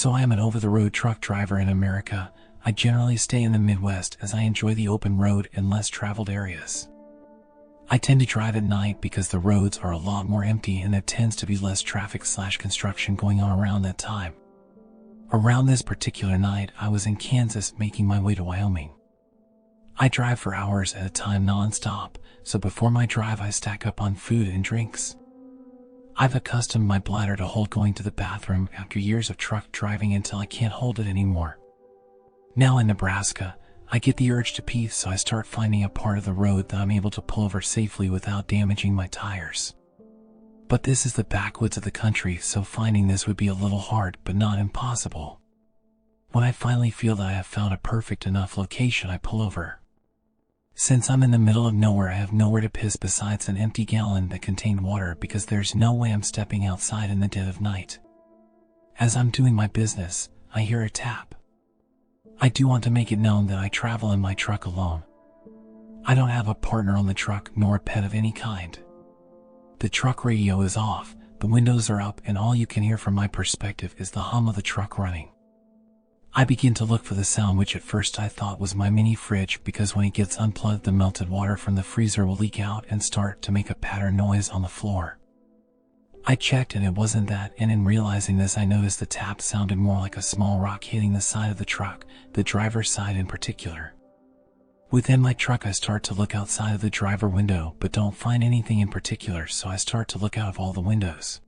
So I am an over-the-road truck driver in America. I generally stay in the Midwest as I enjoy the open road and less traveled areas. I tend to drive at night because the roads are a lot more empty and there tends to be less traffic/construction going on around that time. Around this particular night, I was in Kansas making my way to Wyoming. I drive for hours at a time non-stop, so before my drive I stack up on food and drinks. I've accustomed my bladder to hold going to the bathroom after years of truck driving until I can't hold it anymore. Now in Nebraska, I get the urge to pee, so I start finding a part of the road that I'm able to pull over safely without damaging my tires. But this is the backwoods of the country, so finding this would be a little hard, but not impossible. When I finally feel that I have found a perfect enough location, I pull over. Since I'm in the middle of nowhere, I have nowhere to piss besides an empty gallon that contained water because there's no way I'm stepping outside in the dead of night. As I'm doing my business, I hear a tap. I do want to make it known that I travel in my truck alone. I don't have a partner on the truck nor a pet of any kind. The truck radio is off, the windows are up, and all you can hear from my perspective is the hum of the truck running. I begin to look for the sound, which at first I thought was my mini fridge, because when it gets unplugged the melted water from the freezer will leak out and start to make a patter noise on the floor. I checked and it wasn't that, and in realizing this I noticed the tap sounded more like a small rock hitting the side of the truck, the driver's side in particular. Within my truck I start to look outside of the driver window but don't find anything in particular, so I start to look out of all the windows.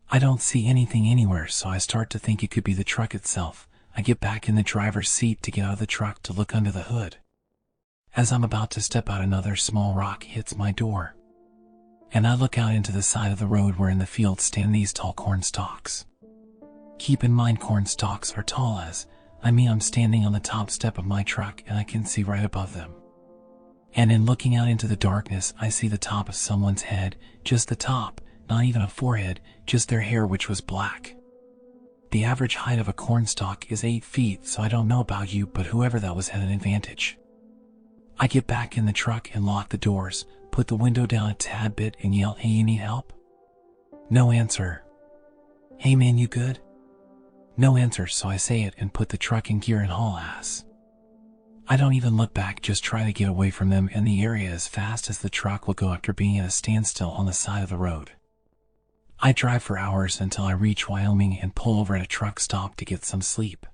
I don't see anything anywhere, so I start to think it could be the truck itself. I get back in the driver's seat to get out of the truck to look under the hood. As I'm about to step out, another small rock hits my door. And I look out into the side of the road where in the field stand these tall corn stalks. Keep in mind, corn stalks are tall, I'm standing on the top step of my truck and I can see right above them. And in looking out into the darkness, I see the top of someone's head, just the top, not even a forehead, just their hair, which was black. The average height of a cornstalk is 8 feet, so I don't know about you, but whoever that was had an advantage. I get back in the truck and lock the doors, put the window down a tad bit and yell, "Hey, you need help?" No answer. "Hey man, you good?" No answer, so I say it and put the truck in gear and haul ass. I don't even look back, just try to get away from them and the area as fast as the truck will go after being at a standstill on the side of the road. I drive for hours until I reach Wyoming and pull over at a truck stop to get some sleep.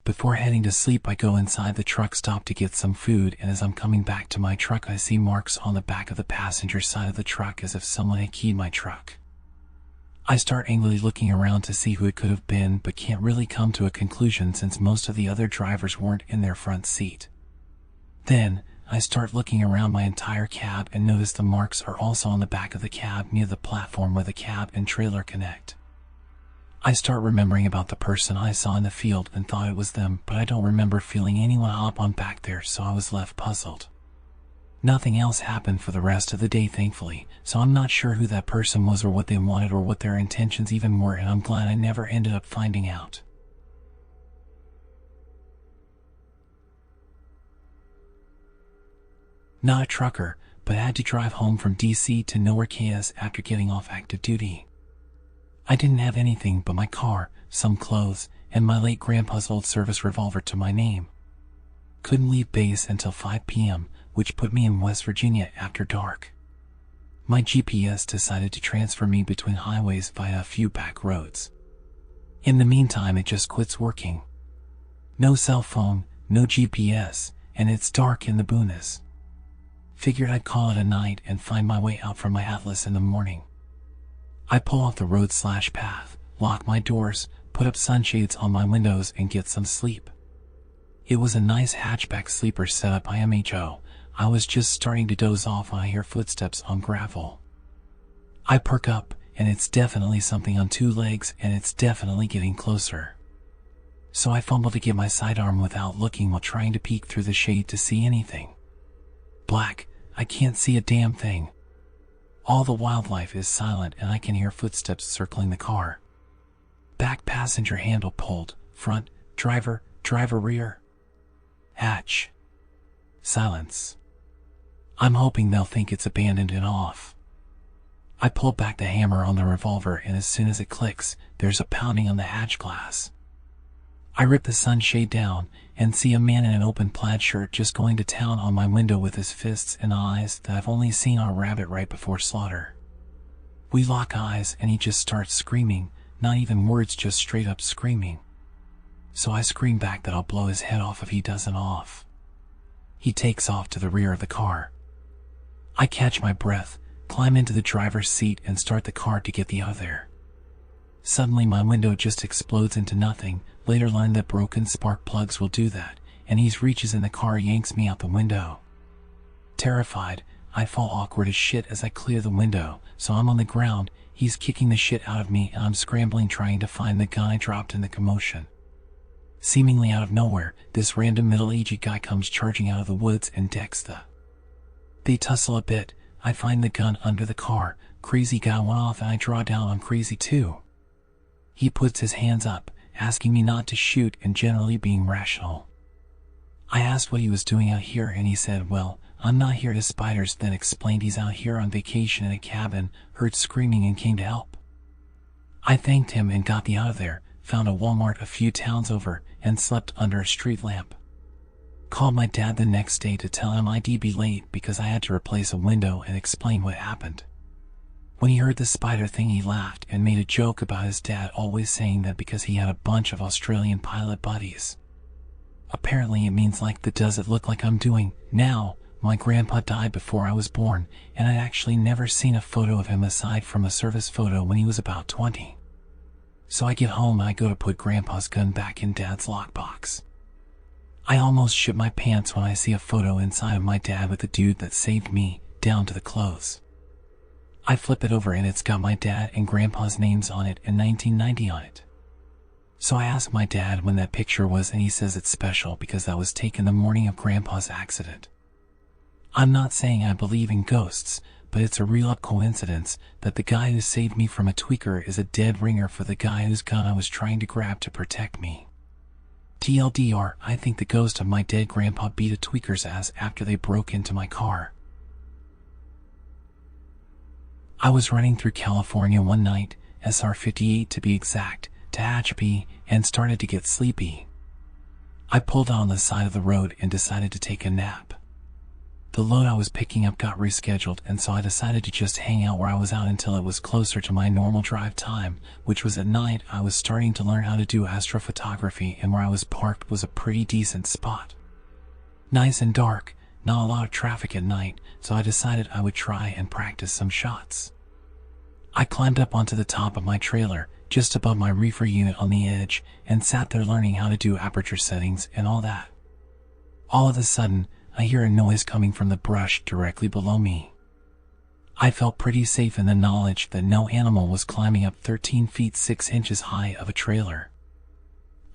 Before heading to sleep, I go inside the truck stop to get some food, and as I'm coming back to my truck I see marks on the back of the passenger side of the truck as if someone had keyed my truck. I start angrily looking around to see who it could have been, but can't really come to a conclusion since most of the other drivers weren't in their front seat. Then, I start looking around my entire cab and notice the marks are also on the back of the cab near the platform where the cab and trailer connect. I start remembering about the person I saw in the field and thought it was them, but I don't remember feeling anyone hop on back there, so I was left puzzled. Nothing else happened for the rest of the day, thankfully, so I'm not sure who that person was or what they wanted or what their intentions even were, and I'm glad I never ended up finding out. Not a trucker, but had to drive home from DC to nowhere KS after getting off active duty. I didn't have anything but my car, some clothes, and my late grandpa's old service revolver to my name. Couldn't leave base until 5 p.m., which put me in West Virginia after dark. My GPS decided to transfer me between highways via a few back roads. In the meantime, it just quits working. No cell phone, no GPS, and it's dark in the boonies. Figured I'd call it a night and find my way out from my Atlas in the morning. I pull off the road/path, lock my doors, put up sunshades on my windows and get some sleep. It was a nice hatchback sleeper setup, IMHO. I was just starting to doze off when I hear footsteps on gravel. I perk up, and it's definitely something on 2 legs, and it's definitely getting closer. So I fumble to get my sidearm without looking while trying to peek through the shade to see anything. Black, I can't see a damn thing. All the wildlife is silent and I can hear footsteps circling the car. Back passenger handle pulled, front, driver rear. Hatch. Silence. I'm hoping they'll think it's abandoned and off. I pull back the hammer on the revolver, and as soon as it clicks, there's a pounding on the hatch glass. I rip the sunshade down and see a man in an open plaid shirt just going to town on my window with his fists and eyes that I've only seen on a rabbit right before slaughter. We lock eyes and he just starts screaming, not even words, just straight up screaming. So I scream back that I'll blow his head off if he doesn't off. He takes off to the rear of the car. I catch my breath, climb into the driver's seat and start the car to get out of there. Suddenly my window just explodes into nothing. Later learned that broken spark plugs will do that, and he reaches in the car, yanks me out the window. Terrified, I fall awkward as shit as I clear the window, so I'm on the ground, he's kicking the shit out of me, and I'm scrambling trying to find the gun I dropped in the commotion. Seemingly out of nowhere, this random middle-aged guy comes charging out of the woods and decks the. They tussle a bit. I find the gun under the car. Crazy guy went off and I draw down on Crazy too. He puts his hands up, asking me not to shoot and generally being rational. I asked what he was doing out here and he said, well, I'm not here to spiders, then explained he's out here on vacation in a cabin, heard screaming and came to help. I thanked him and got out of there, found a Walmart a few towns over, and slept under a street lamp. Called my dad the next day to tell him I'd be late because I had to replace a window and explain what happened. When he heard the spider thing, he laughed and made a joke about his dad always saying that because he had a bunch of Australian pilot buddies. Apparently it means like the does it look like I'm doing now. My grandpa died before I was born, and I'd actually never seen a photo of him aside from a service photo when he was about 20. So I get home and I go to put grandpa's gun back in dad's lockbox. I almost shit my pants when I see a photo inside of my dad with the dude that saved me, down to the clothes. I flip it over and it's got my dad and grandpa's names on it and 1990 on it. So I ask my dad when that picture was and he says it's special because that was taken the morning of grandpa's accident. I'm not saying I believe in ghosts, but it's a real coincidence that the guy who saved me from a tweaker is a dead ringer for the guy whose gun I was trying to grab to protect me. TLDR, I think the ghost of my dead grandpa beat a tweaker's ass after they broke into my car. I was running through California one night, SR 58 to be exact, Tehachapi, and started to get sleepy. I pulled out on the side of the road and decided to take a nap. The load I was picking up got rescheduled, and so I decided to just hang out where I was out until it was closer to my normal drive time, which was at night. I was starting to learn how to do astrophotography, and where I was parked was a pretty decent spot. Nice and dark, not a lot of traffic at night, so I decided I would try and practice some shots. I climbed up onto the top of my trailer, just above my reefer unit on the edge, and sat there learning how to do aperture settings and all that. All of a sudden, I hear a noise coming from the brush directly below me. I felt pretty safe in the knowledge that no animal was climbing up 13 feet 6 inches high of a trailer.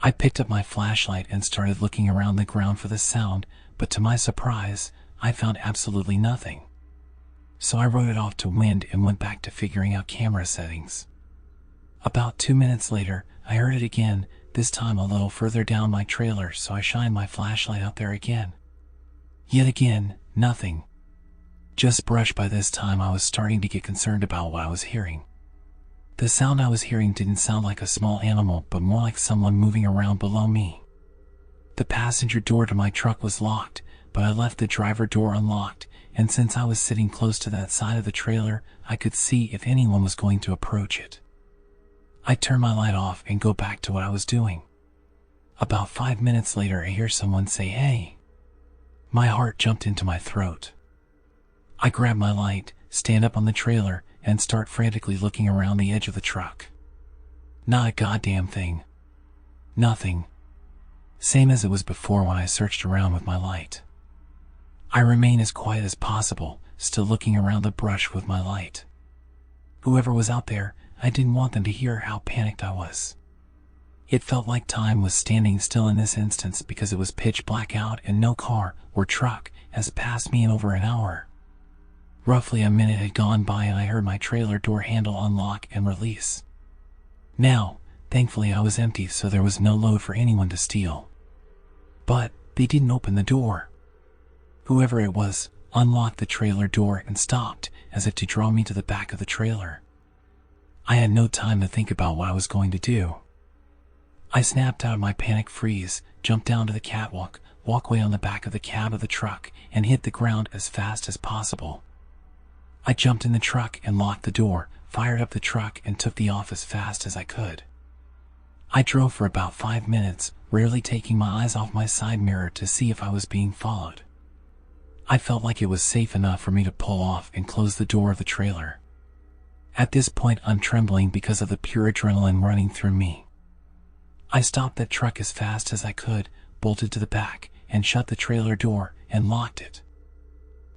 I picked up my flashlight and started looking around the ground for the sound, but to my surprise, I found absolutely nothing. So I wrote it off to wind and went back to figuring out camera settings. About 2 minutes later, I heard it again, this time a little further down my trailer, so I shined my flashlight out there again. Yet again, nothing. Just brush. By this time I was starting to get concerned about what I was hearing. The sound I was hearing didn't sound like a small animal, but more like someone moving around below me. The passenger door to my truck was locked, but I left the driver door unlocked, and since I was sitting close to that side of the trailer, I could see if anyone was going to approach it. I turn my light off and go back to what I was doing. About 5 minutes later, I hear someone say, "Hey." My heart jumped into my throat. I grab my light, stand up on the trailer, and start frantically looking around the edge of the truck. Not a goddamn thing. Nothing. Same as it was before when I searched around with my light. I remain as quiet as possible, still looking around the brush with my light. Whoever was out there, I didn't want them to hear how panicked I was. It felt like time was standing still in this instance because it was pitch black out and no car or truck has passed me in over an hour. Roughly a minute had gone by and I heard my trailer door handle unlock and release. Now, thankfully I was empty, so there was no load for anyone to steal. But they didn't open the door. Whoever it was unlocked the trailer door and stopped, as if to draw me to the back of the trailer. I had no time to think about what I was going to do. I snapped out of my panic freeze, jumped down to the catwalk, walkway on the back of the cab of the truck, and hit the ground as fast as possible. I jumped in the truck and locked the door, fired up the truck, and took the off as fast as I could. I drove for about 5 minutes, rarely taking my eyes off my side mirror to see if I was being followed. I felt like it was safe enough for me to pull off and close the door of the trailer. At this point, I'm trembling because of the pure adrenaline running through me. I stopped that truck as fast as I could, bolted to the back, and shut the trailer door and locked it.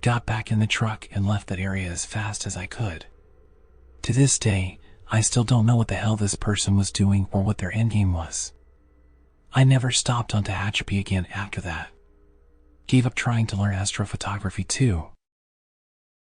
Got back in the truck and left that area as fast as I could. To this day, I still don't know what the hell this person was doing or what their endgame was. I never stopped on Tehachapi again after that. Gave up trying to learn astrophotography too.